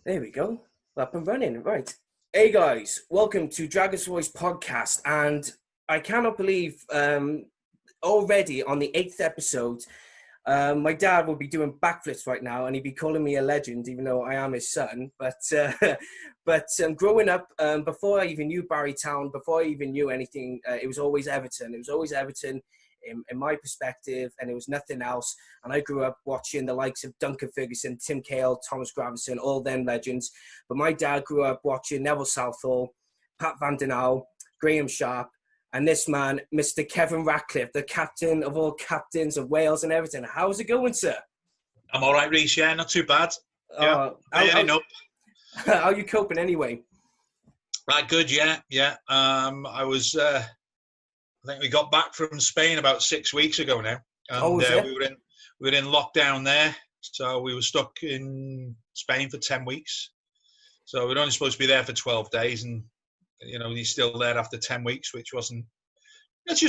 There we go. Up and running. Right. Hey guys, welcome to Dragon's Voice podcast. And I cannot believe already on the 8th episode, my dad will be doing backflips right now and he'd be calling me a legend, even though I am his son. But growing up, before I even knew Barrytown, before I even knew anything, it was always Everton. It was always Everton in my perspective, and it was nothing else. And I grew up watching the likes of Duncan Ferguson, Tim Cahill, Thomas Gravison, all them legends. But my dad grew up watching Neville Southall, Pat Van Den Hauwe, Graham Sharp, and this man, Mr. Kevin Ratcliffe, the captain of all captains of Wales and Everton. How's it going, sir? I'm all right, Reece. Yeah, not too bad. Yeah, how are you coping anyway? Right, good. Yeah. I think we got back from Spain about 6 weeks ago now, and we were in lockdown there, so we were stuck in Spain for 10 weeks. So we were only supposed to be there for 12 days, and he's still there after 10 weeks, which was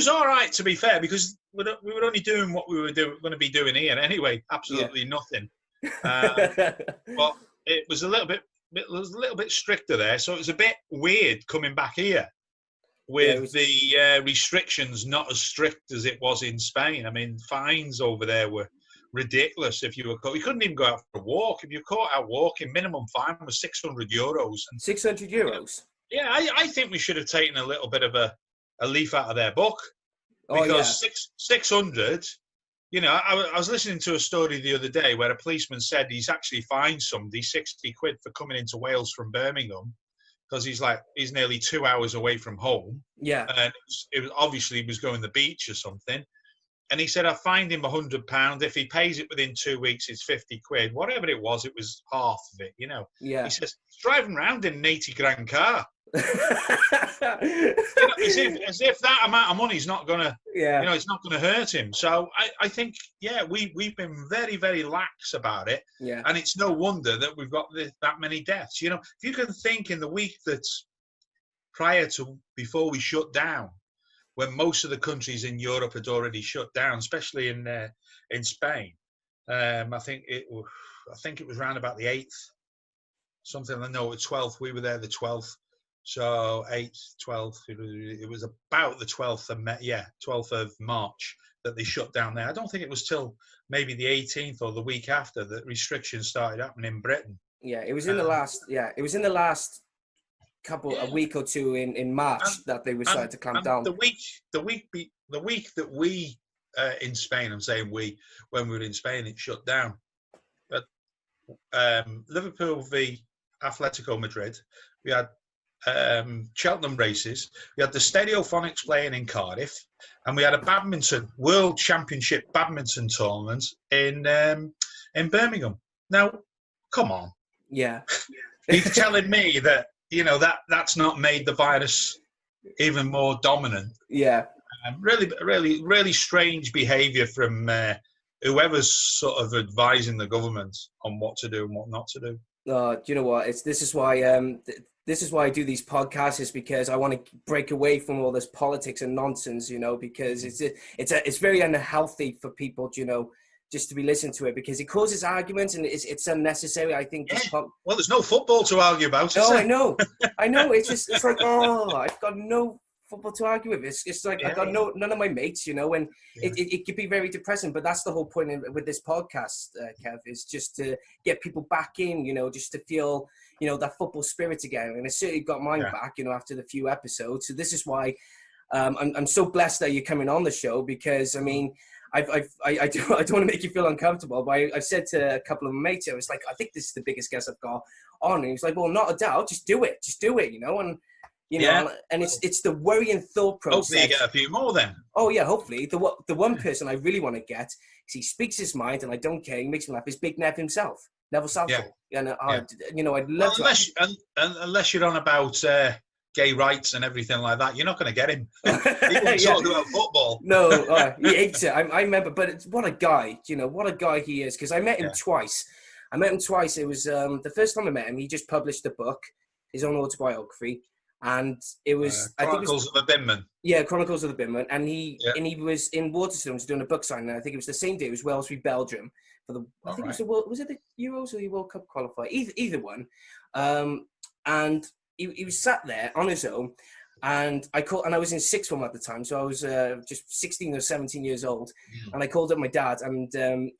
all right, to be fair, because we were only doing what we were going to be doing here anyway, absolutely nothing. But it was a little bit stricter there, so it was a bit weird coming back here with the restrictions not as strict as it was in Spain. I mean, fines over there were ridiculous. If you were caught, you couldn't even go out for a walk. If you were caught out walking, minimum fine was €600. And, €600? Yeah, I think we should have taken a little bit of a leaf out of their book, because 600. I was listening to a story the other day where a policeman said he's actually fined somebody £60 for coming into Wales from Birmingham, because he's nearly 2 hours away from home. Yeah. And it was obviously he was going to the beach or something. And he said, I fined him £100. If he pays it within 2 weeks, it's £50. Whatever it was half of it, Yeah. He says, he's driving around in an 80 grand car. As if that amount of money is not going to, it's not going to hurt him. So I think, we've been very, very lax about it. Yeah. And it's no wonder that we've got that many deaths. If you can think in the week that's before we shut down, when most of the countries in Europe had already shut down, especially in Spain. I think it was around about the 8th, something. I know the 12th. We were there the 12th. So 8th, 12th. It was about the 12th of March that they shut down there. I don't think it was till maybe the 18th or the week after that restrictions started happening in Britain. Yeah, it was in the last. Yeah, it was in the last a week or two in March that they decided to clamp down. The week that we in Spain, I'm saying when we were in Spain, it shut down. But Liverpool v Atletico Madrid, we had Cheltenham races, we had the Stereophonics playing in Cardiff, and we had a World Championship badminton tournament in Birmingham. Now, come on. Yeah. You're telling me that that's not made the virus even more dominant. Yeah. Really, really, really strange behaviour from whoever's sort of advising the government on what to do and what not to do. Do you know what? This is why I do these podcasts, is because I want to break away from all this politics and nonsense, because it's very unhealthy for people, just to be listening to it, because it causes arguments and it's unnecessary. I think. Yeah. Well, there's no football to argue about. No, I know. It's like, I've got no football to argue with. It's like I've got none of my mates, and it could be very depressing. But that's the whole point with this podcast, Kev, is just to get people back in, just to feel, that football spirit again. And it certainly got mine back, after the few episodes. So this is why I'm so blessed that you're coming on the show, because I mean, I don't want to make you feel uncomfortable, but I've said to a couple of mates, I was like, I think this is the biggest guest I've got on. And he was like, well, not a doubt, just do it, and and it's the worrying thought process. Hopefully you get a few more then. Oh yeah, hopefully. The one person I really want to get, because he speaks his mind and I don't care, he makes me laugh, is Big Nev himself, Neville Southall. Yeah. And I'd love to. Unless you're on about gay rights and everything like that, you're not going to get him. He won't talk about football. No, he hates it. I remember, but what a guy, what a guy he is. Because I met him twice. It was the first time I met him. He just published a book, his own autobiography, And it was Chronicles of a Binman. Yeah, Chronicles of the Binman, and Yeah. he was in Waterstones doing a book signing. And I think it was the same day. It was Wales v Belgium for the. I think it was the World. Was it the Euros or the World Cup qualifier? Either one. And he was sat there on his own, and I was in sixth form at the time, so I was just 16 or 17 years old. And I called up my dad, and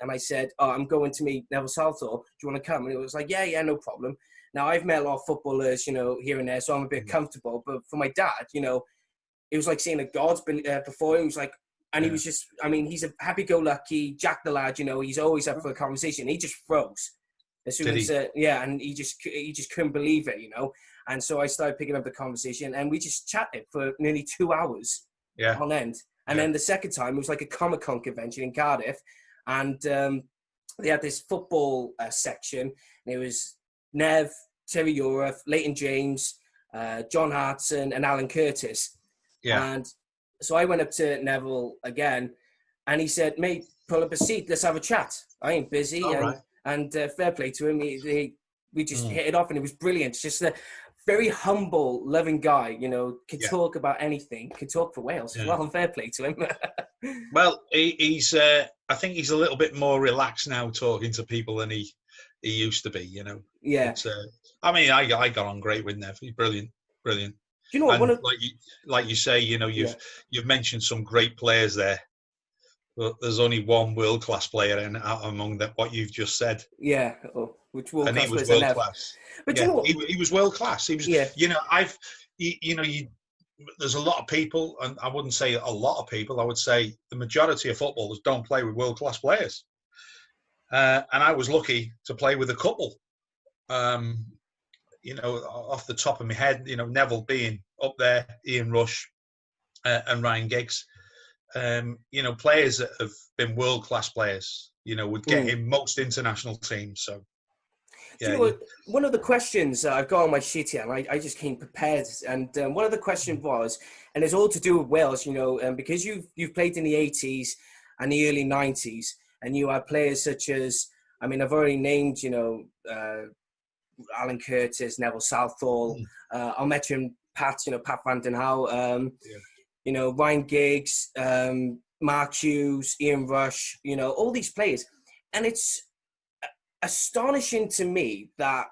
I said, "Oh, I'm going to meet Neville Southall. Do you want to come?" And it was like, "Yeah, no problem." Now I've met a lot of footballers, here and there, so I'm a bit comfortable. But for my dad, it was like seeing a god before him. He was like, and he was just, he's a happy-go-lucky, Jack the lad, he's always up for a conversation. He just froze. As soon as, and he just couldn't believe it, And so I started picking up the conversation, and we just chatted for nearly 2 hours on end. And then the second time, it was like a Comic-Con convention in Cardiff, and they had this football section, and it was Nev, Terry Yorath, Leighton James, John Hartson, and Alan Curtis. Yeah. And so I went up to Neville again, and he said, "Mate, pull up a seat. Let's have a chat. I ain't busy." And fair play to him. We just hit it off, and it was brilliant. Just a very humble, loving guy, could talk about anything, could talk for Wales as well, and fair play to him. Well, he's I think he's a little bit more relaxed now talking to people than he used to be, Yeah. I got on great with Nev. He's brilliant. Do you know what? Like you say, you've mentioned some great players there, but there's only one world class player among what you've just said. Yeah, which world class? And he was world class. But you know what? He was world class. He was. Yeah. There's a lot of people, and I wouldn't say a lot of people. I would say the majority of footballers don't play with world class players. And I was lucky to play with a couple. Off the top of my head, Neville being up there, Ian Rush, and Ryan Giggs, players that have been world-class players, would get in most international teams. So, yeah. Do you know what? One of the questions I've got on my sheet here, and I just came prepared, and one of the questions was, and it's all to do with Wales, because you've played in the 80s and the early 90s, and you had players such as, I've already named, Alan Curtis, Neville Southall, I'll mention Pat Van Den Hauw, Ryan Giggs, Mark Hughes, Ian Rush, all these players. And it's astonishing to me that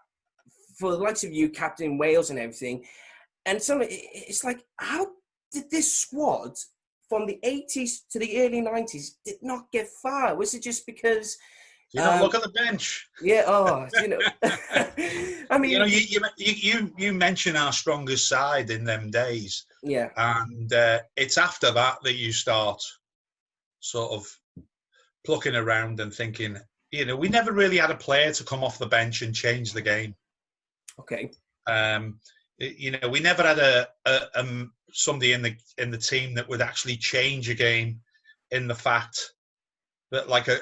for the likes of you, Captain Wales and everything, and it's like, how did this squad from the 80s to the early 90s did not get far? Was it just because... look at the bench. Yeah. You mention our strongest side in them days. Yeah. And it's after that you start sort of plucking around and thinking, we never really had a player to come off the bench and change the game. Okay. We never had somebody in the team that would actually change a game in the fact that, like a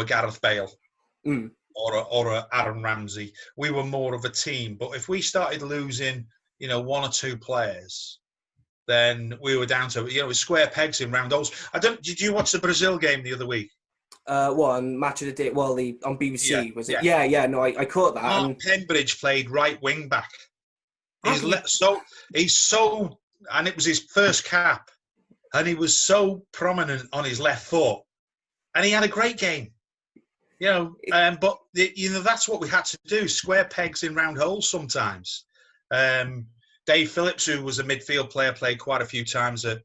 Gareth Bale or a Aaron Ramsey. We were more of a team. But if we started losing, one or two players, then we were down to, square pegs in round holes. Did you watch the Brazil game the other week? On Match of the Day, on BBC, was it? Yeah, no, I caught that. Mark Pembridge played right wing back. And it was his first cap, and he was so prominent on his left foot, and he had a great game. But that's what we had to do: square pegs in round holes sometimes. Dave Phillips, who was a midfield player, played quite a few times at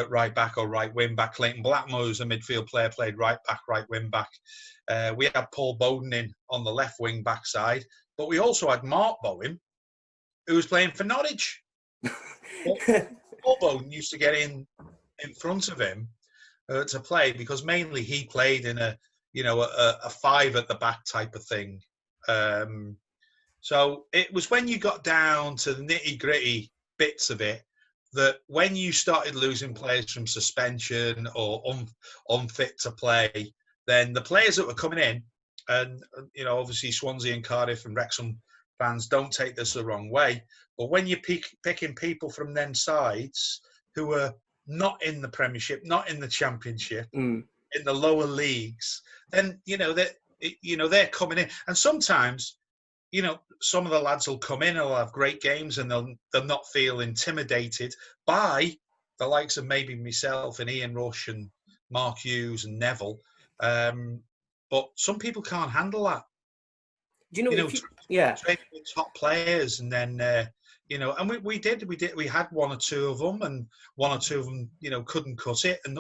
right back or right wing back. Clayton Blackmore, who's a midfield player, played right back, right wing back. We had Paul Bowden in on the left wing back side, but we also had Mark Bowen, who was playing for Norwich. Paul Bowden used to get in front of him to play, because mainly he played in a five at the back type of thing. So it was when you got down to the nitty gritty bits of it that when you started losing players from suspension or unfit to play, then the players that were coming in, and obviously Swansea and Cardiff and Wrexham fans don't take this the wrong way, but when you're picking people from them sides who were not in the Premiership, not in the Championship, in the lower leagues, then they're coming in, and sometimes some of the lads will come in and they'll have great games and they'll not feel intimidated by the likes of maybe myself and Ian Rush and Mark Hughes and Neville. But some people can't handle that. Do you know? Training with top players, and then and we had one or two of them, and one or two of them, couldn't cut it, and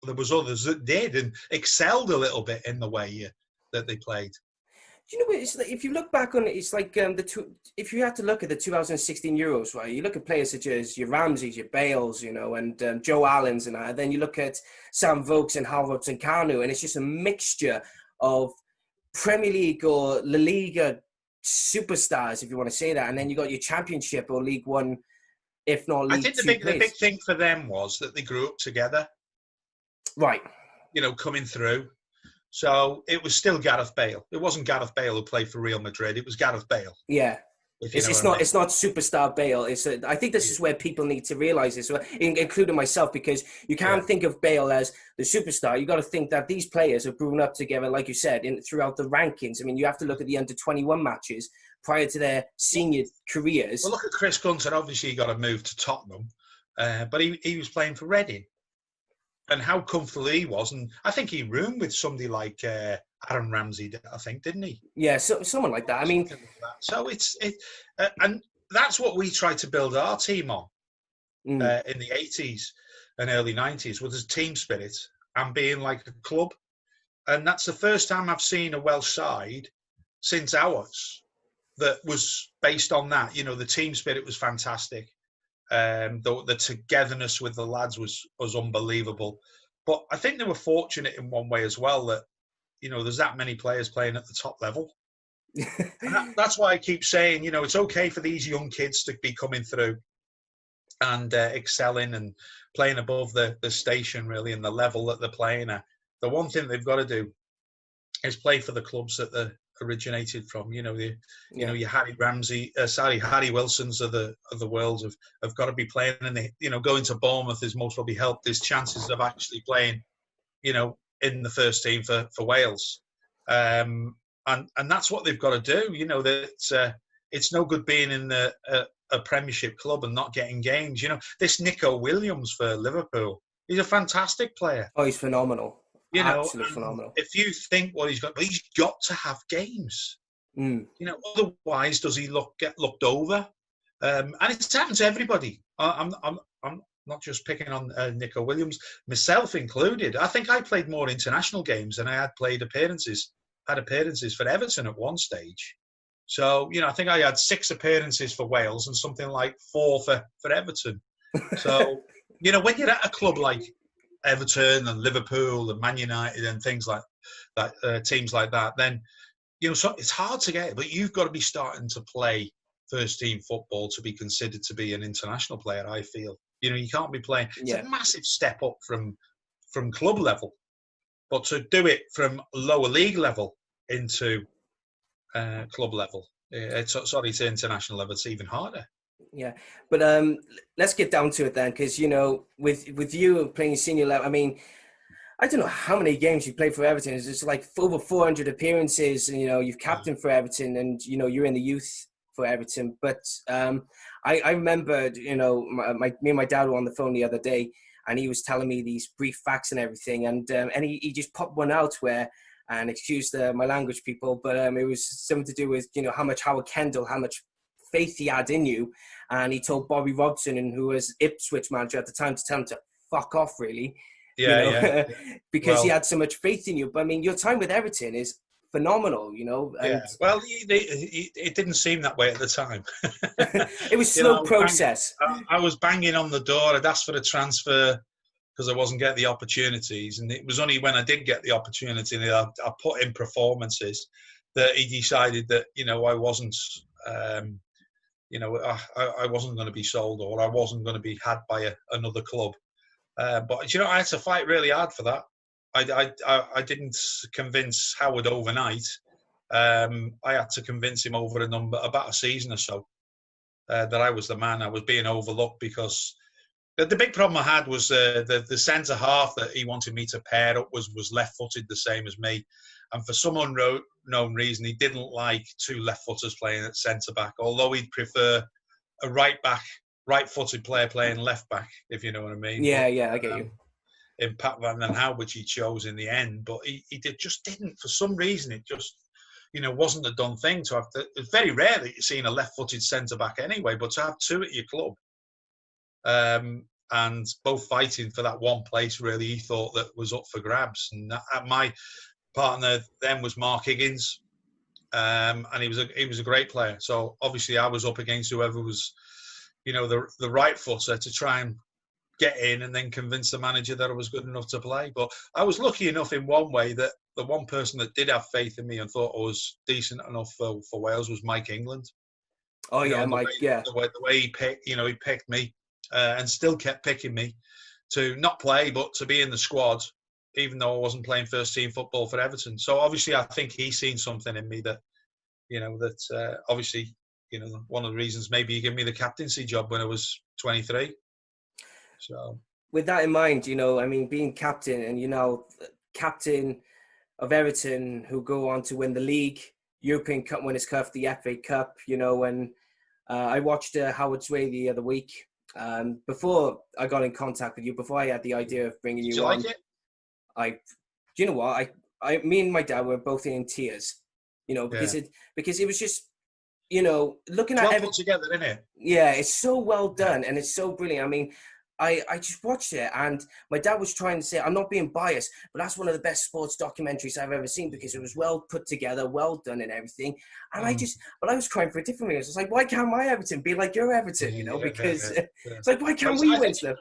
there was others that did and excelled a little bit in the way that they played. Do you know what it's like? If you look back on it, it's like if you had to look at the 2016 Euros, right? You look at players such as your Ramseys, your Bales, and Joe Allens and that. And then you look at Sam Vokes and Havertz and Kanu, and it's just a mixture of Premier League or La Liga superstars, if you want to say that. And then you got your Championship or League One, if not League Two. I think the big thing for them was that they grew up together. Right. Coming through. So it was still Gareth Bale. It wasn't Gareth Bale who played for Real Madrid. It was Gareth Bale. Yeah. It's not superstar Bale. I think this is where people need to realise this, including myself, because you can't think of Bale as the superstar. You got to think that these players have grown up together, like you said, throughout the rankings. I mean, you have to look at the under-21 matches prior to their senior careers. Well, look at Chris Gunter. Obviously, he got a move to Tottenham, but he was playing for Reading. And how comfortable he was, and I think he roomed with somebody like Aaron Ramsey, I think, didn't he? Yeah, someone like that. I mean, so and that's what we tried to build our team on in the 80s and early 90s, was a team spirit and being like a club. And that's the first time I've seen a Welsh side since ours that was based on that. The team spirit was fantastic. The togetherness with the lads was unbelievable. But I think they were fortunate in one way as well that, there's that many players playing at the top level. And that's why I keep saying, it's okay for these young kids to be coming through and excelling and playing above the station, really, and the level that they're playing at. The one thing they've got to do is play for the clubs that they're originated from. Your Harry Wilsons of the world have got to be playing, and going to Bournemouth has most probably helped his chances of actually playing, in the first team for Wales. And that's what they've got to do. That it's no good being in a Premiership club and not getting games. This Nico Williams for Liverpool, he's a fantastic player. Oh, he's phenomenal. Absolutely phenomenal. If you think what he's got to have games. Otherwise, does he get looked over? And it's happened to everybody. I'm not just picking on Nico Williams, myself included. I think I played more international games than I had appearances for Everton at one stage. So, I think I had 6 appearances for Wales and something like 4 for Everton. So, when you're at a club like Everton and Liverpool and Man United and things like that, teams like that, then so it's hard to get, but you've got to be starting to play first team football to be considered to be an international player. I feel you can't be playing. It's a massive step up from club level, but to do it from lower league level into club level, to international level, it's even harder. Yeah, but let's get down to it then, because with you playing senior level, I mean, I don't know how many games you played for Everton. It's like over 400 appearances, and you've captained for Everton, and you're in the youth for Everton. But I remember, me and my dad were on the phone the other day, and he was telling me these brief facts and everything, and he just popped one out where, and excuse my language, people, but it was something to do with how much Howard Kendall, how much faith he had in you, and he told Bobby Robson, who was Ipswich manager at the time, to tell him to fuck off, really. Because he had so much faith in you. But I mean, your time with Everton is phenomenal, And, well, it didn't seem that way at the time. It was slow process. I was banging on the door. I'd asked for a transfer because I wasn't getting the opportunities, and it was only when I did get the opportunity that I put in performances that he decided that I wasn't. I wasn't going to be sold, or I wasn't going to be had by another club. But I had to fight really hard for that. I didn't convince Howard overnight. I had to convince him over about a season or so, that I was the man. I was being overlooked because The big problem I had was the centre half that he wanted me to pair up was left-footed, the same as me, and for some unknown reason, he didn't like two left-footers playing at centre back. Although he'd prefer a right-footed player playing left back, if you know what I mean. Yeah, I get you. In Pat Van den Houw, which he chose in the end, but he just didn't, for some reason, it just, wasn't a done thing to have to. It's very rare that you're seeing a left-footed centre-back anyway, but to have two at your club, and both fighting for that one place, really, he thought that was up for grabs. And my partner then was Mark Higgins, and he was a great player. So obviously I was up against whoever was, the right footer to try and get in and then convince the manager that I was good enough to play. But I was lucky enough in one way that the one person that did have faith in me and thought I was decent enough for Wales was Mike England. Oh, yeah, Mike, yeah. The way he picked, he picked me and still kept picking me to not play, but to be in the squad, even though I wasn't playing first team football for Everton. So obviously I think he's seen something in me that, obviously, one of the reasons maybe he gave me the captaincy job when I was 23. So with that in mind, being captain and, captain of Everton who go on to win the league, European Cup Winners' Cup, the FA Cup, when I watched Howard's Way the other week, before I got in contact with you, before I had the idea of bringing you on. Did you like it? Me and my dad were both in tears, because it was just, looking at everything together, isn't it? Yeah, it's so well done and it's so brilliant. I mean, I just watched it and my dad was trying to say, I'm not being biased, but that's one of the best sports documentaries I've ever seen because it was well put together, well done and everything. And I was crying for a different reason. It's like, why can't my Everton be like your Everton, because it's like, why can't we win stuff?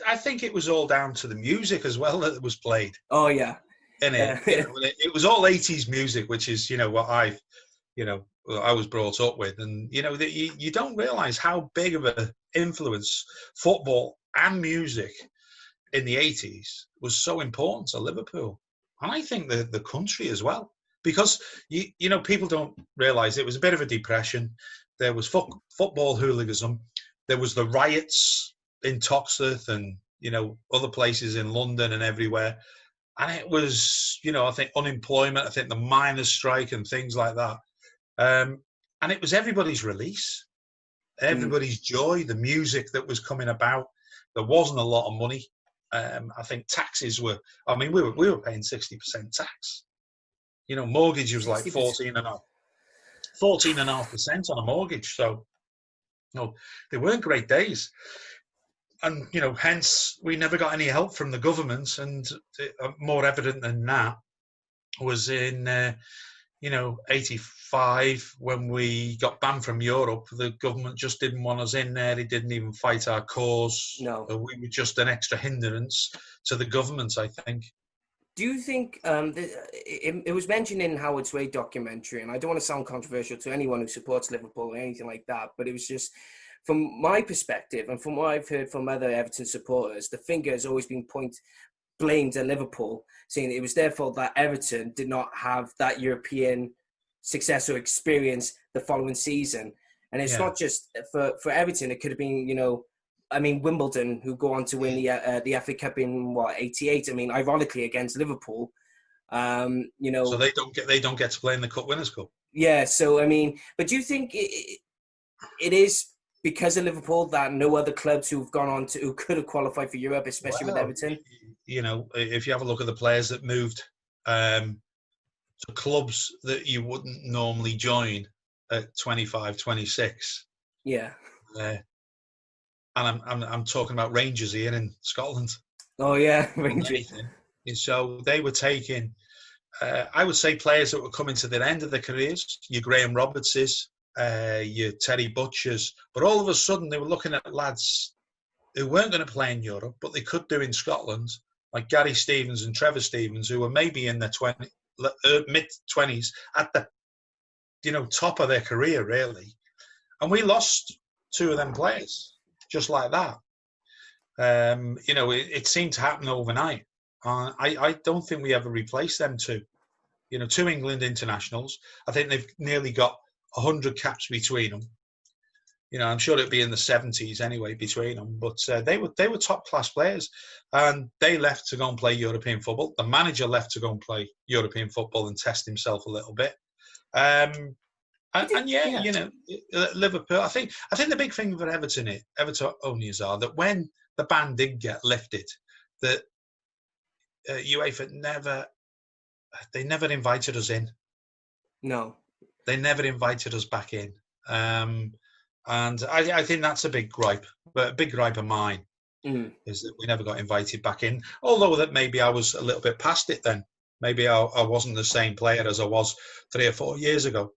I think it was all down to the music as well that was played. Oh, yeah. It was all 80s music, which is, what I was brought up with. And, you don't realise how big of an influence football and music in the 80s was so important to Liverpool. And I think the country as well. Because, people don't realise it was a bit of a depression. There was football hooliganism. There was the riots in Toxteth and, other places in London and everywhere. And it was, I think unemployment, I think the miners' strike and things like that. And it was everybody's release, everybody's joy, the music that was coming about. There wasn't a lot of money. I think taxes were, we were paying 60% tax. Mortgage was like 14.5% on a mortgage. So, they weren't great days. And, hence we never got any help from the government. And more evident than that was in, 85 when we got banned from Europe. The government just didn't want us in there. They didn't even fight our cause. No. We were just an extra hindrance to the government, I think. Do you think it was mentioned in Howard's Way documentary, and I don't want to sound controversial to anyone who supports Liverpool or anything like that, but it was just, from my perspective and from what I've heard from other Everton supporters, the finger has always been blamed at Liverpool, saying it was their fault that Everton did not have that European success or experience the following season. And it's not just for Everton, it could have been, Wimbledon, who go on to win the FA Cup in 88. Ironically against Liverpool. So they don't get to play in the Cup Winners' Cup. Yeah. So but do you think it is because of Liverpool that no other clubs who could have qualified for Europe, especially with Everton? If you have a look at the players that moved to clubs that you wouldn't normally join at 25, 26. Yeah. And I'm talking about Rangers here in Scotland. Oh yeah, Rangers. And so they were taking, I would say, players that were coming to the end of their careers. Your Graham Robertses, your Terry Butchers, but all of a sudden they were looking at lads who weren't going to play in Europe, but they could do in Scotland, like Gary Stevens and Trevor Stevens, who were maybe in their mid-20s at the top of their career, really. And we lost two of them players just like that. It seemed to happen overnight. I don't think we ever replaced them two. Two England internationals. I think they've nearly got 100 caps between them. I'm sure it'd be in the 70s anyway between them. But they were top class players, and they left to go and play European football. The manager left to go and play European football and test himself a little bit. Liverpool. I think the big thing for Everton owners are that when the ban did get lifted, that UEFA never invited us in. No, they never invited us back in, and I think that's a big gripe. But a big gripe of mine is that we never got invited back in. Although that maybe I was a little bit past it then. Maybe I wasn't the same player as I was 3 or 4 years ago.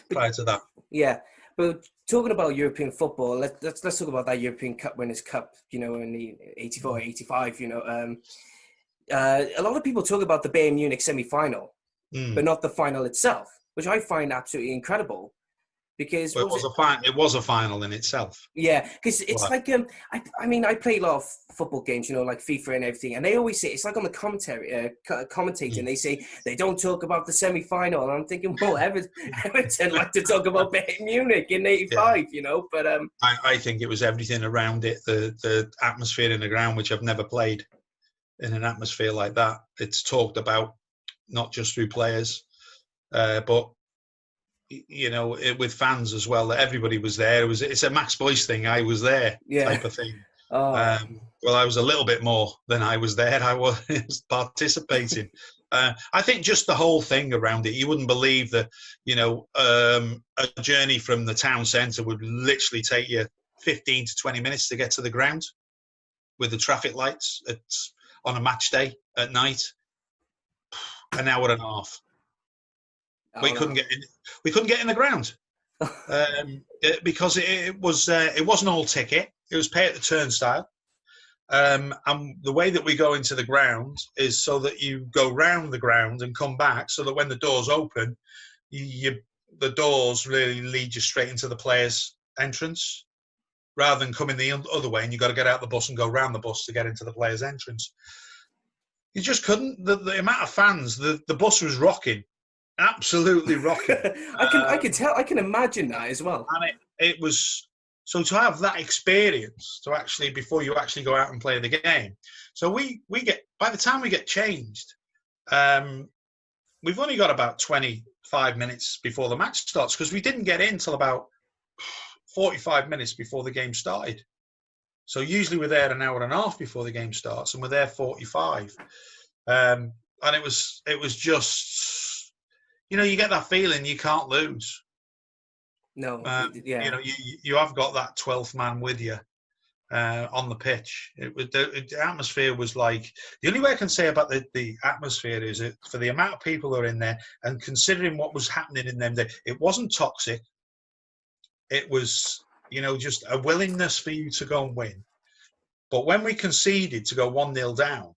Prior to that, yeah. But talking about European football, let's talk about that European Cup Winners' Cup. In the 84, 85. A lot of people talk about the Bayern Munich semi-final, but not the final itself, which I find absolutely incredible. Because it was a final in itself. Yeah, because it's like I play a lot of football games, like FIFA and everything, and they always say it's like on the commentator, and they say they don't talk about the semi-final, and I'm thinking, well, Everton like to talk about Bayern Munich in '85, but I think it was everything around it, the atmosphere in the ground, which I've never played in an atmosphere like that. It's talked about not just through players, but with fans as well. That everybody was there. It's a Max Boyce thing. I was there type of thing. Oh. Well, I was a little bit more than I was there. I was participating. I think just the whole thing around it. You wouldn't believe that. A journey from the town centre would literally take you 15 to 20 minutes to get to the ground, with the traffic lights on a match day at night. An hour and a half. We couldn't get in the ground because it wasn't all ticket. It was pay at the turnstile, and the way that we go into the ground is so that you go round the ground and come back, so that when the doors open, the doors really lead you straight into the players' entrance, rather than coming the other way, and you got to get out the bus and go round the bus to get into the players' entrance. You just couldn't. The amount of fans, the bus was rocking. Absolutely rocking. I can tell. I can imagine that as well. And it was so to have that experience to actually before you actually go out and play the game. So we get by the time we get changed, we've only got about 25 minutes before the match starts, because we didn't get in till about 45 minutes before the game started. So usually we're there an hour and a half before the game starts, and we're there 45. And it was just. You get that feeling you can't lose. No, you have got that 12th man with you on the pitch. The atmosphere was like, the only way I can say about the atmosphere is for the amount of people that are in there, and considering what was happening in them days, it wasn't toxic. It was, just a willingness for you to go and win. But when we conceded to go 1-0 down,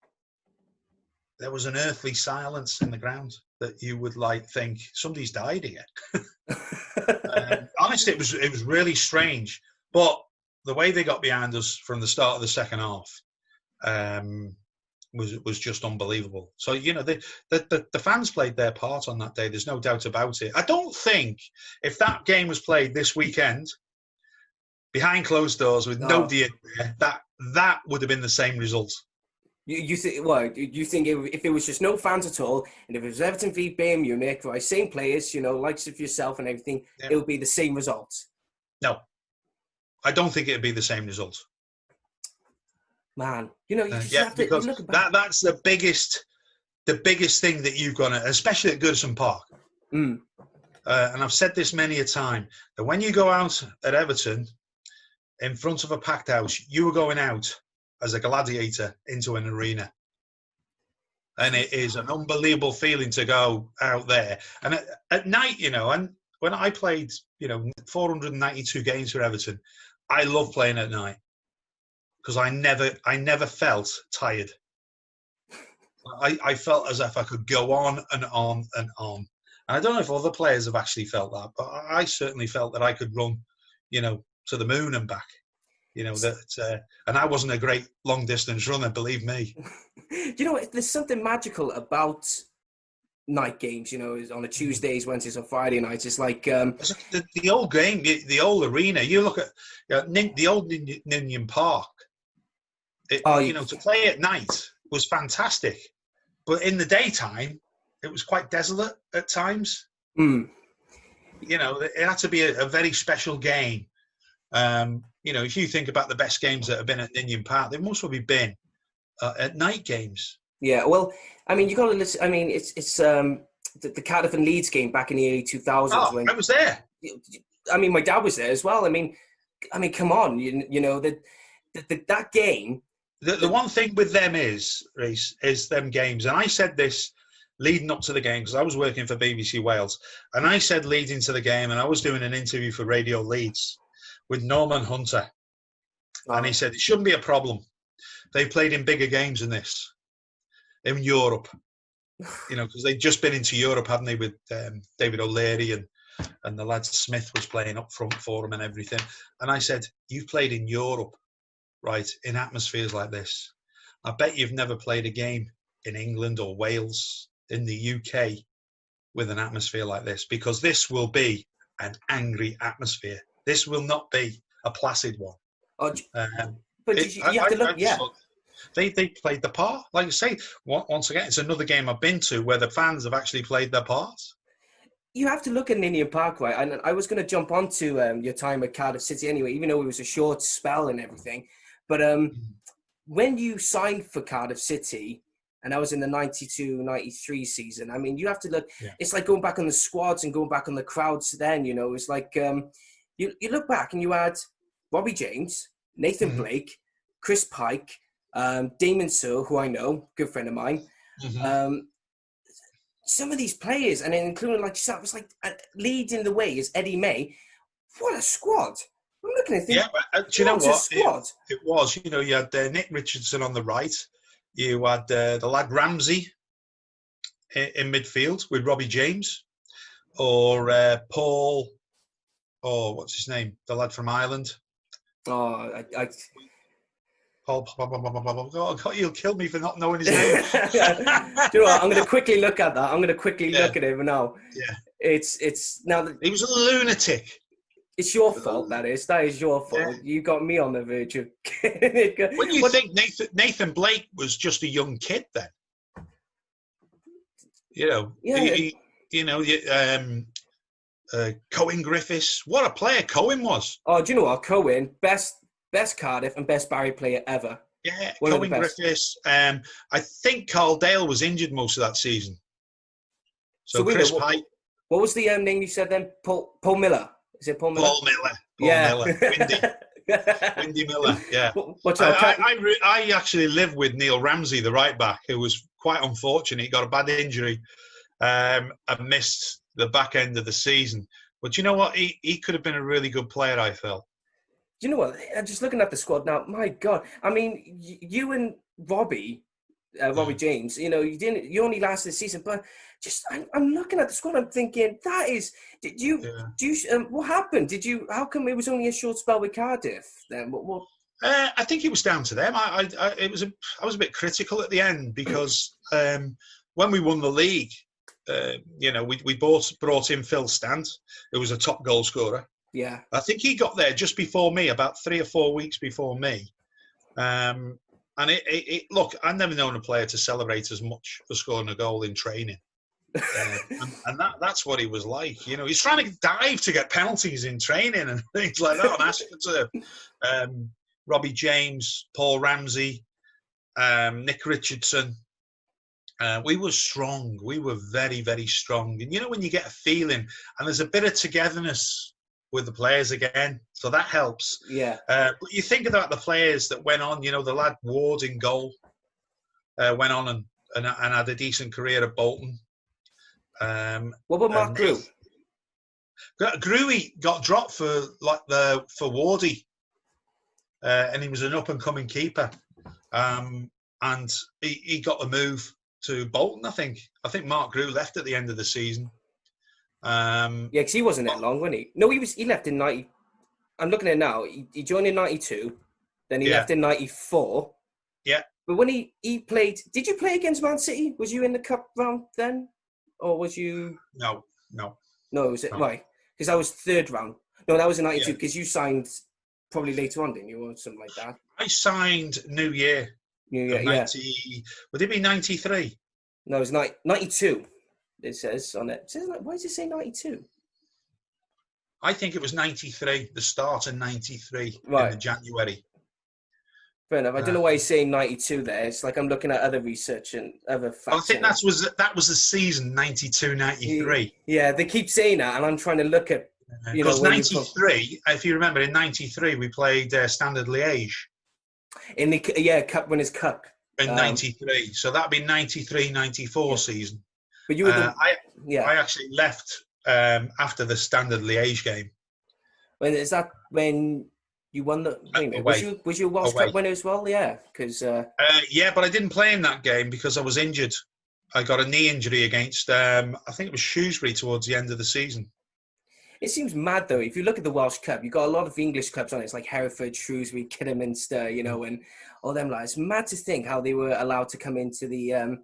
there was an earthly silence in the ground that you would think somebody's died here. Honestly, it was really strange. But the way they got behind us from the start of the second half was just unbelievable. So the fans played their part on that day. There's no doubt about it. I don't think if that game was played this weekend behind closed doors with nobody in there, that would have been the same result. You think? Well, you think if it was just no fans at all, and if it was Everton v Bayern Munich, right, same players, likes of yourself and everything, it would be the same result? No, I don't think it'd be the same result. Man, you just have to look back. That's the biggest thing that you've got, especially at Goodison Park. And I've said this many a time, that when you go out at Everton in front of a packed house, you are going out as a gladiator into an arena. And it is an unbelievable feeling to go out there. And at night, and when I played, 492 games for Everton, I love playing at night because I never felt tired. I felt as if I could go on and on and on. And I don't know if other players have actually felt that, but I certainly felt that I could run, to the moon and back. And I wasn't a great long distance runner, believe me. There's something magical about night games, is on a Tuesdays, Wednesdays, or Friday nights. It's like the old game, the old arena. You look at the old Ninian Park. To play at night was fantastic, but in the daytime, it was quite desolate at times. Mm. It had to be a very special game. If you think about the best games that have been at Ninian Park, they've most probably been at night games. Yeah, well, I mean, you got to listen. I mean, it's the Cardiff and Leeds game back in the early 2000s. Oh, I was there. I mean, my dad was there as well. I mean, come on, that game. The one thing with them is them games, and I said this leading up to the game because I was working for BBC Wales, and I said leading to the game, and I was doing an interview for Radio Leeds with Norman Hunter, and he said it shouldn't be a problem. They've played in bigger games than this in Europe, because they'd just been into Europe, hadn't they, with David O'Leary and the lad Smith was playing up front for them and everything. And I said, you've played in Europe, right, in atmospheres like this. I bet you've never played a game in England or Wales, in the UK, with an atmosphere like this, because this will be an angry atmosphere. This will not be a placid one. But you have to look, yeah. They played the part. Like I say, once again, it's another game I've been to where the fans have actually played their parts. You have to look at Ninian Park, right? And I was going to jump onto your time at Cardiff City anyway, even though it was a short spell and everything. But when you signed for Cardiff City, and I was in the 92-93 season, I mean, you have to look. Yeah. It's like going back on the squads and going back on the crowds then, It's like you look back and you had Robbie James, Nathan Blake, Chris Pike, Damon Searle, who I know, good friend of mine. Some of these players, and then including like yourself, it's like leading the way is Eddie May. What a squad! I'm looking at things. Yeah, do you know what? It was. You had Nick Richardson on the right. You had the lad Ramsey in midfield with Robbie James, or Paul. Oh, what's his name? The lad from Ireland. Oh, Paul. Oh, God, you'll kill me for not knowing his name. Do you know what? I'm going to quickly look at that. I'm going to quickly look at him now. Yeah. It's now. He was a lunatic. It's your fault, that is. That is your fault. Yeah. You got me on the verge of... When you think Nathan Blake was just a young kid then? Cohen Griffiths. What a player Cohen was. Oh, do you know what? Cohen, best Cardiff and best Barry player ever. Yeah, Cohen Griffiths. I think Carl Dale was injured most of that season. So Chris Pike. What was the name you said then? Paul Miller. Is it Paul Miller? Paul Miller. Windy Miller. Yeah. I actually lived with Neil Ramsey, the right back, who was quite unfortunate. He got a bad injury and missed the back end of the season. But you know what? He could have been a really good player, I felt. Do you know what? Just looking at the squad now, my God. I mean, you and Robbie James, you only lasted the season, but I'm looking at the squad, I'm thinking, what happened? How come it was only a short spell with Cardiff then? What? I think it was down to them. I was a bit critical at the end because when we won the league, we brought in Phil Stant, who was a top goal scorer. Yeah. I think he got there just before me, about 3 or 4 weeks before me. And look, I've never known a player to celebrate as much for scoring a goal in training. And that's what he was like. He's trying to dive to get penalties in training and things like that. And asking to Robbie James, Paul Ramsey, Nick Richardson. We were strong. We were very, very strong. And when you get a feeling and there's a bit of togetherness with the players again, so that helps. Yeah. But you think about the players that went on. The lad Ward in goal went on and had a decent career at Bolton. What about Mark Grew? Grewy got dropped for Wardy, and he was an up and coming keeper. And he got the move to Bolton. I think Mark Grew left at the end of the season. Because he wasn't that long, wasn't he? No, he left in 90. I'm looking at it now. He joined in 92, then he left in 94. Yeah. But when he played, did you play against Man City? Was you in the cup round then? or was you? No. No, was it No. right? Because that was third round. No, that was in '92. Yeah. Because you signed probably later on, didn't you, or something like that? I signed New Year of Yeah. 90. Would it be 93? No, it was 92. It says on it. Why does it say 92? I think it was 93. The start of 93 in the Right. January. Fair enough. I don't know why he's saying 92 there. It's like I'm looking at other research and other Well, I facts. think that was the season 92, 93. Yeah, they keep saying that, and I'm trying to look at, Because where you put 93, if you remember, in 93 we played Standard Liège in the Cup Winners' Cup in 93. So that'd be 93, 94 season. But you were I actually left after the Standard Liège game. When you won the? Wait a minute, away. Was you a Welsh Away. Cup winner as well? Yeah, because yeah, but I didn't play in that game because I was injured. I got a knee injury against I think it was Shrewsbury towards the end of the season. it seems mad though. If you look at the Welsh Cup, you've got a lot of English clubs on it. It's like Hereford, Shrewsbury, Kidderminster, and all them. Like, it's mad to think how they were allowed to come into the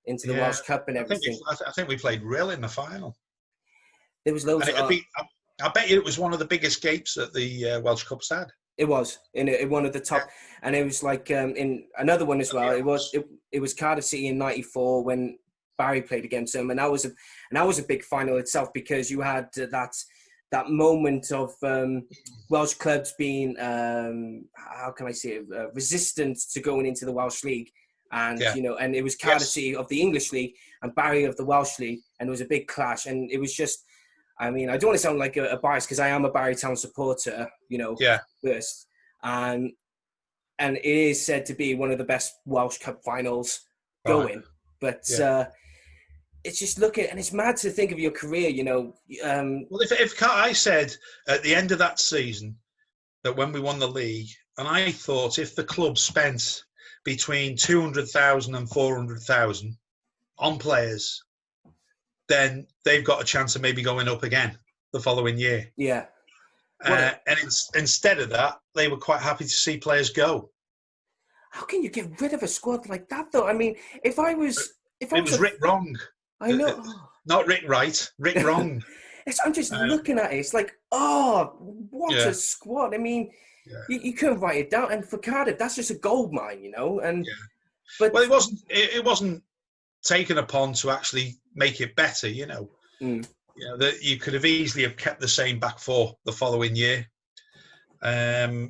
Welsh Cup and everything. I think we played Rill in the final. There was loads. I bet you it was one of the biggest gates that the Welsh Cup's had. It was in one of the top, and it was like in another one as well. It was Cardiff City in '94 when Barry played against them, and that was a big final itself because you had that moment of Welsh clubs being how can I say it, resistant to going into the Welsh League, and and it was Cardiff City of the English League and Barry of the Welsh League, and it was a big clash, and it was just. I mean, I don't want to sound like a bias because I am a Barry Town supporter, first. And it is said to be one of the best Welsh Cup finals going. Right. But it's just and it's mad to think of your career, Well, if I said at the end of that season that when we won the league, and I thought if the club spent between 200,000 and 400,000 on players, then they've got a chance of maybe going up again the following year. Yeah. And instead of that, they were quite happy to see players go. How can you get rid of a squad like that, though? I mean, it was Rick Wrong. I know. Not Rick Wright. Rick Wrong. I'm just looking at it. It's like, what a squad. I mean, you couldn't write it down. And for Cardiff, that's just a gold mine, And but it wasn't taken upon to actually make it better, that you could have easily have kept the same back four the following year. But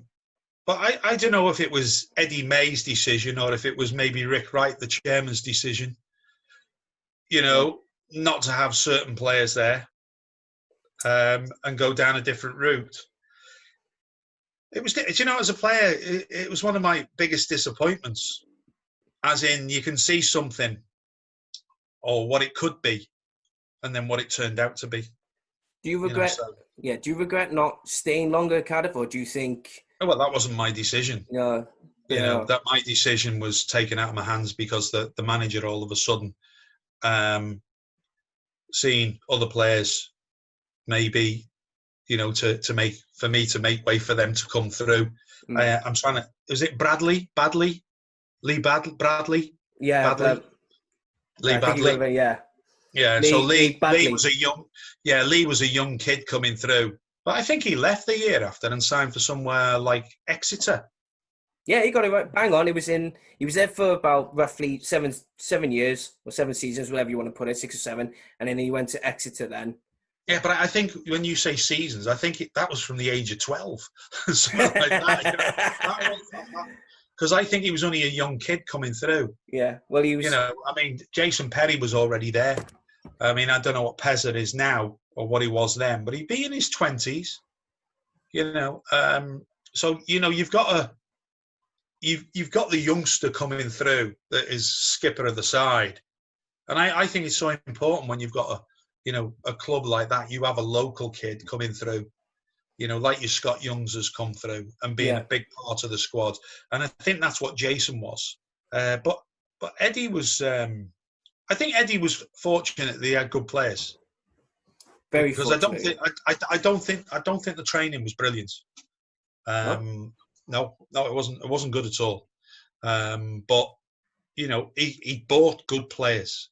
I don't know if it was Eddie May's decision or if it was maybe Rick Wright, the chairman's decision, not to have certain players there and go down a different route. It was, as a player, it was one of my biggest disappointments. As in, you can see something or what it could be, and then what it turned out to be. Do you regret? Do you regret not staying longer at Cardiff, or do you think? Well, that wasn't my decision. No. That my decision was taken out of my hands because the manager all of a sudden, seeing other players, maybe, to make way for them to come through. I'm trying to. Is it Bradley? Lee Bradley? Yeah. Badley. Lee Badley. Yeah. So Lee was a young kid coming through, but I think he left the year after and signed for somewhere like Exeter. Yeah, he got it right. Bang on. He was there for about roughly 7 years or 7 seasons, whatever you want to put it, 6 or 7, and then he went to Exeter then. Yeah, but I think when you say seasons, I think that was from the age of 12, something like that. Because I think he was only a young kid coming through. Yeah, well, he was. Jason Perry was already there. I mean, I don't know what Pezza is now or what he was then, but he'd be in his 20s. So you've got the youngster coming through that is skipper of the side, and I think it's so important when you've got a club like that. You have a local kid coming through. Like your Scott Youngs has come through and being a big part of the squad. And I think that's what Jason was. But Eddie was, I think Eddie was fortunate that he had good players. Very because fortunate. I don't think the training was brilliant. No, it wasn't good at all. But he bought good players.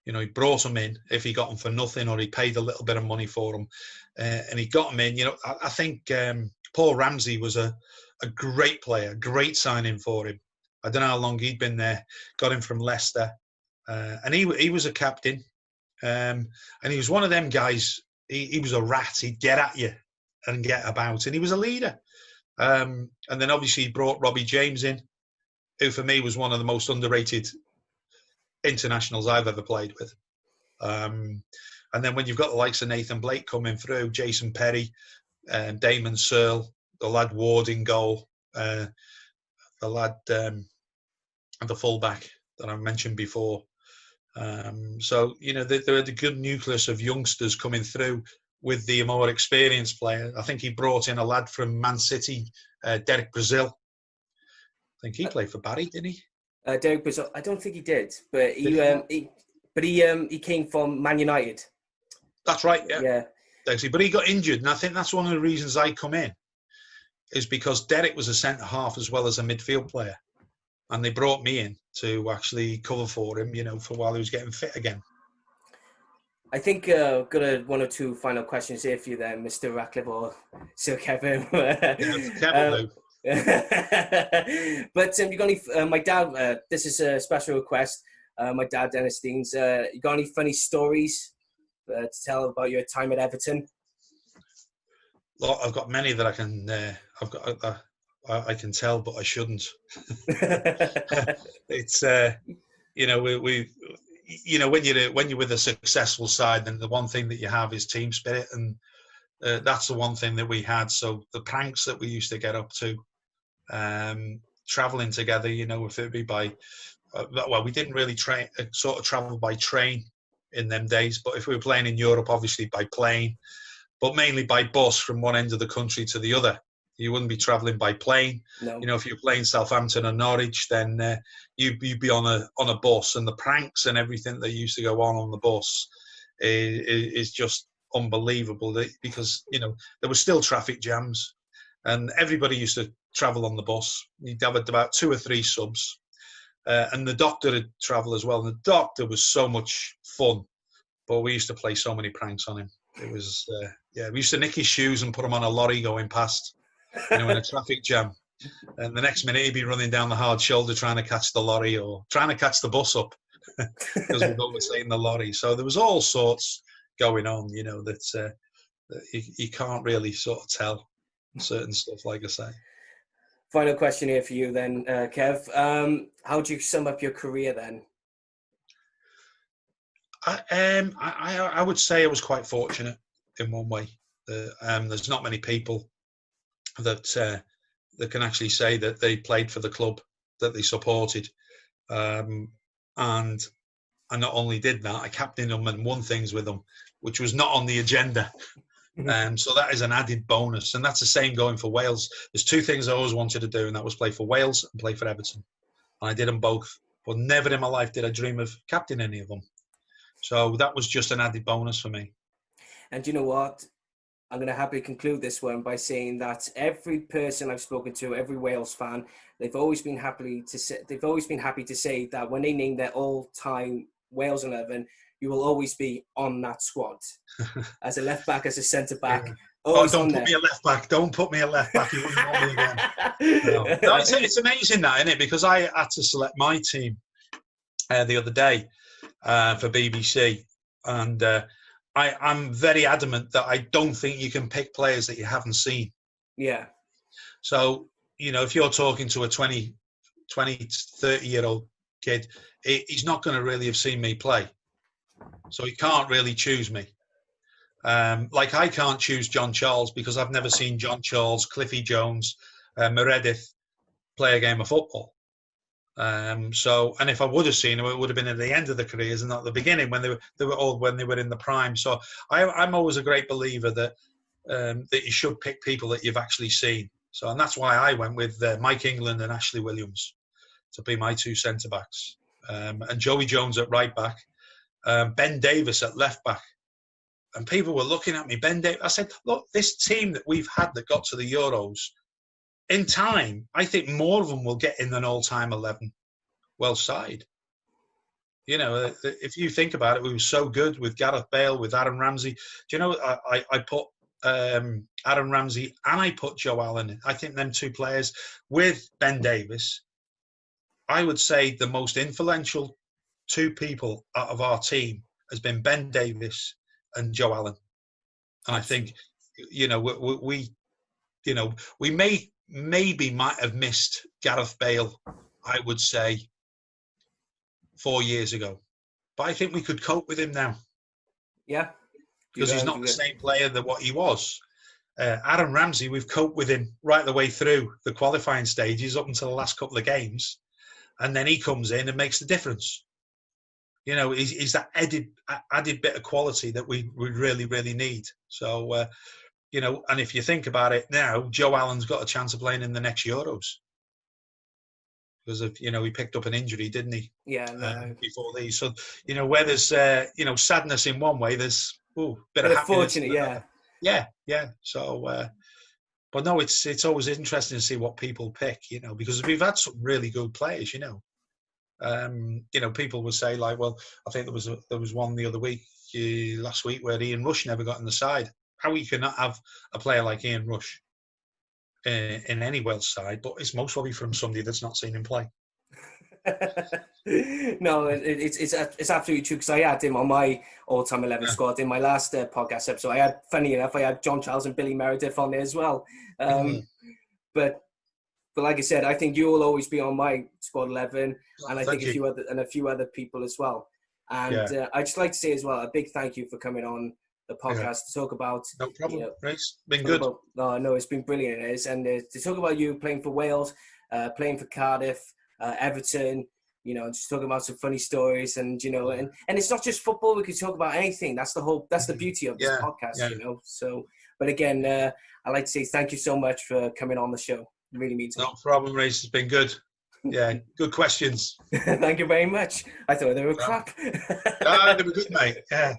You know, he brought him in if he got him for nothing, or he paid a little bit of money for him, and he got him in. You know, I think Paul Ramsey was a great player, great signing for him. I don't know how long he'd been there. Got him from Leicester, and he was a captain, and he was one of them guys. He was a rat. He'd get at you and get about, and he was a leader. And then obviously he brought Robbie James in, who for me was one of the most underrated internationals I've ever played with. And then when you've got the likes of Nathan Blake coming through, Jason Perry, Damon Searle, the lad Ward in goal, the lad, the fullback that I mentioned before. So, you know, there are the good nucleus of youngsters coming through with the more experienced player. I think he brought in a lad from Man City, Derek Brazil. I think he played for Barry, didn't he? Derek Brazil, I don't think he did, but he came from Man United. That's right, yeah. Yeah. But he got injured, and I think that's one of the reasons I come in, is because Derek was a centre half as well as a midfield player, and they brought me in to actually cover for him, you know, for while he was getting fit again. I think got one or two final questions here for you then, Mr. Ratcliffe or Sir Kevin. Kevin, but you got any? My dad. This is a special request. My dad, Dennis Deans. You got any funny stories to tell about your time at Everton? Well, I've got many that I can. I can tell, but I shouldn't. It's you know, we you know, when you're with a successful side, then the one thing that you have is team spirit, and that's the one thing that we had. So the pranks that we used to get up to, traveling together, you know, if it be by, well, we didn't really sort of travel by train in them days, but if we were playing in Europe, obviously by plane, but mainly by bus from one end of the country to the other. You wouldn't be travelling by plane. No. You know, if you're playing Southampton or Norwich, then you'd be on a bus, and the pranks and everything that used to go on the bus is just unbelievable. Because, you know, there were still traffic jams, and everybody used to travel on the bus. You'd have about 2 or 3 subs, and the doctor would travel as well. And the doctor was so much fun, but we used to play so many pranks on him. It was, we used to nick his shoes and put him on a lorry going past, you know, in a traffic jam. And the next minute he'd be running down the hard shoulder trying to catch the lorry or trying to catch the bus up because we'd overtaken the lorry. So there was all sorts going on, you know, that you can't really sort of tell certain stuff, like I say. Final question here for you then, Kev. How do you sum up your career then? I would say I was quite fortunate in one way. There's not many people that can actually say that they played for the club that they supported, and I not only did that, I captained them and won things with them, which was not on the agenda. So that is an added bonus, and that's the same going for Wales. There's 2 things I always wanted to do, and that was play for Wales and play for Everton, and I did them both. But never in my life did I dream of captaining any of them. So that was just an added bonus for me. And you know what? I'm going to happily conclude this one by saying that every person I've spoken to, every Wales fan, they've always been happy to say that when they name their all-time Wales 11, you will always be on that squad as a left back, as a centre back. Yeah. Don't put me a left back. Don't put me a left back. You wouldn't want me again. No, it's amazing that, isn't it? Because I had to select my team the other day for BBC, and I'm very adamant that I don't think you can pick players that you haven't seen. Yeah. So, you know, if you're talking to a 20, 30-year-old kid, he's not going to really have seen me play. So he can't really choose me. Like I can't choose John Charles because I've never seen John Charles, Cliffy Jones, Meredith play a game of football. And if I would have seen them, it would have been at the end of the careers and not the beginning when they were old, when they were in the prime. So I'm always a great believer that you should pick people that you've actually seen. So, and that's why I went with Mike England and Ashley Williams to be my 2 centre backs, and Joey Jones at right back, Ben Davis at left back. And people were looking at me, Ben Davis. I said, look, this team that we've had that got to the Euros, in time, I think more of them will get in an all-time 11 Welsh side. You know, if you think about it, we were so good with Gareth Bale, with Aaron Ramsey. Do you know, I put Aaron Ramsey and I put Joe Allen. I think them two players with Ben Davies, I would say the most influential two people out of our team has been Ben Davies and Joe Allen. And I think, you know, we maybe might have missed Gareth Bale, I would say, 4 years ago. But I think we could cope with him now. Yeah. Because he's not the same player than what he was. Aaron Ramsey, we've coped with him right the way through the qualifying stages up until the last couple of games. And then he comes in and makes the difference. You know, he's that added bit of quality that we really, really need. So, you know, and if you think about it now, Joe Allen's got a chance of playing in the next Euros. Because of, you know, he picked up an injury, didn't he? Yeah. No. Before these. So, you know, where there's, you know, sadness in one way, there's a bit of happiness. Fortunate, yeah. So, but no, it's always interesting to see what people pick, you know, because we've had some really good players, you know. You know, people would say like, well, I think there was one the other week, last week, where Ian Rush never got in the side. How you cannot have a player like Ian Rush in any Welsh side, but it's most probably from somebody that's not seen him play. No, it's absolutely true, because I had him on my all-time 11 squad in my last podcast episode. Funny enough, I had John Charles and Billy Meredith on there as well. But like I said, I think you will always be on my squad 11, and I think a few other people as well. And I'd just like to say as well, a big thank you for coming on the podcast to talk about. No problem. You know, It's been good. No, it's been brilliant. It is. And to talk about you playing for Wales, playing for Cardiff, Everton, you know, just talking about some funny stories, and you know, and it's not just football. We could talk about anything. That's the beauty of this podcast, you know. So, but again, I'd like to say thank you so much for coming on the show. It really means it. No problem, Reece. It's been good. Yeah, good questions. Thank you very much. I thought they were crap. No, they were good, mate. Yeah.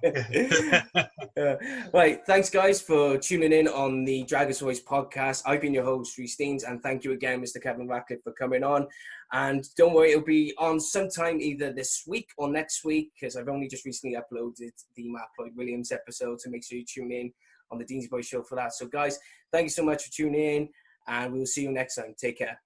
Right. Thanks, guys, for tuning in on the Dragons Voice podcast. I've been your host, Reece Deans, and thank you again, Mr. Kevin Ratcliffe, for coming on. And don't worry, it'll be on sometime either this week or next week, because I've only just recently uploaded the Matt Lloyd Williams episode, so make sure you tune in on the Deans Boy Show for that. So, guys, thank you so much for tuning in, and we'll see you next time. Take care.